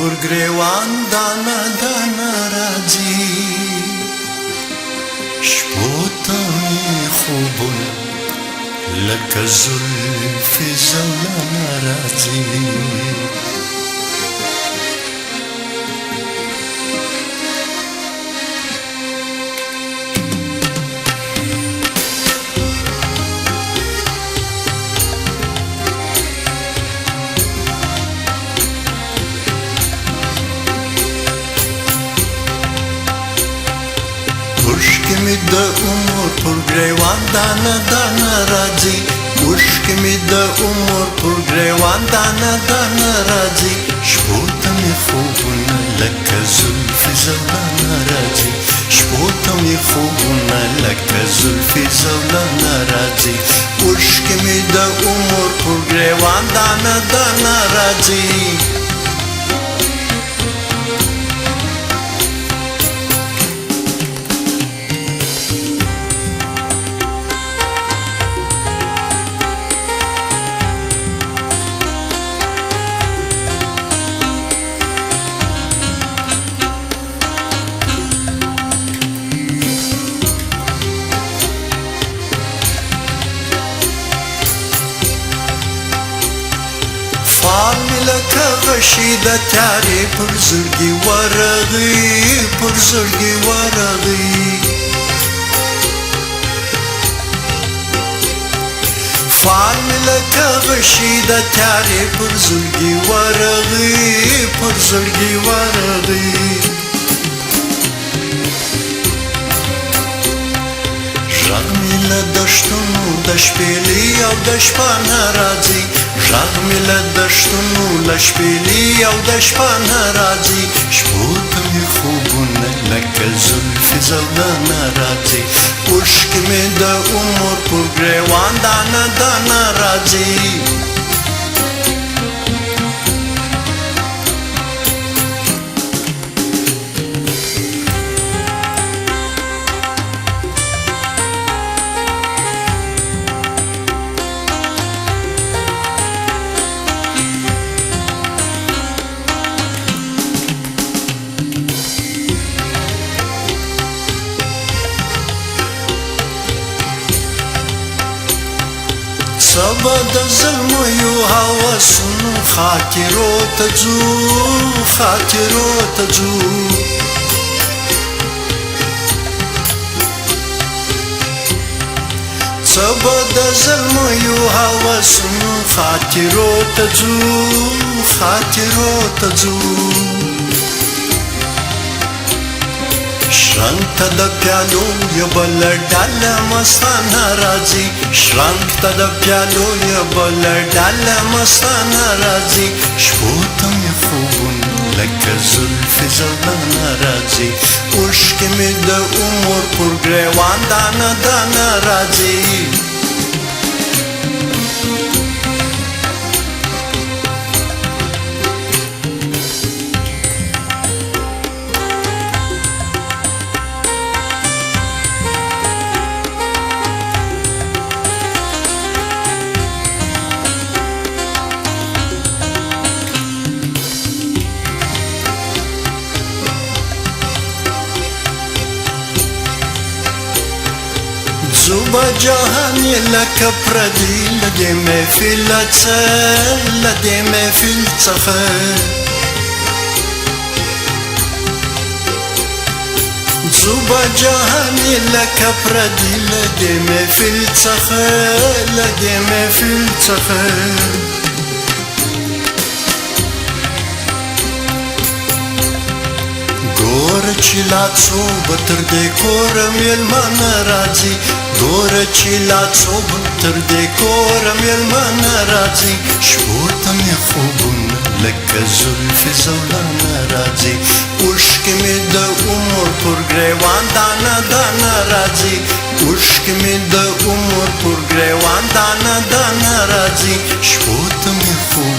پر گریوان دانه دانه راځي شپو ته مې خوبونه لکه زلفې زولانه راځي اوښکې مې د عمر پر ګریوان دانه دانه راځي اوښکې مې د عمر پر ګریوان دانه دانه راځي شپو ته مې خوبونه لکه زلفې زولانه راځي شپو ته مې خوبونه لکه زلفې زولانه راځي اوښکې مې د عمر پر ګریوان دانه دانه راځي فال می لکه غشي د تیارې پر زړګي ورغي پر زړګي ورغي فال می لکه غشي د تیارې پر زړګي ورغي پر زړګي ورغي غږ مې له دښتونو د شپېلې او د شپه نه راځي غږ مې له دښتونو له شپېلې او د شپه نه راځي شپو ته مې خوبونه لکه زلفې زولانه راځي اوښکې مې د عمر پر ګریوان دانه دانه راځي سبا د زلمیو هوسونو خاطرو ته ځو خاطرو ته ځو سبا د زلمیو هوسونو خاطرو ته ځو خاطرو ته ځو شرنګ ته د پیالو یو بل ډله مستانه راځي شرنګ ته د پیالو یو بل ډله مستانه راځي شپو ته مې خوبونه لکه زلفې زولانه راځي اوښکې مې د عمر پر ګریوان دانه دانه راځي زوبا جهانی لکه پردی لدې محفل څخه لدې محفل څخه زوبا جهانی لکه پردی لدې محفل څخه لدې محفل څخه ګوره چې لا څو به تر دې کوره مېلمانه راځي ګوره چې لا څو به تر دې کوره مېلمانه راځي شپو ته مې خوبونه لکه زلفې زولانه راځي اوښکې مې د عمر پر ګریوان دانه دانه راځي اوښکې مې د عمر پر ګریوان دانه دانه راځي شپو ته مې خوب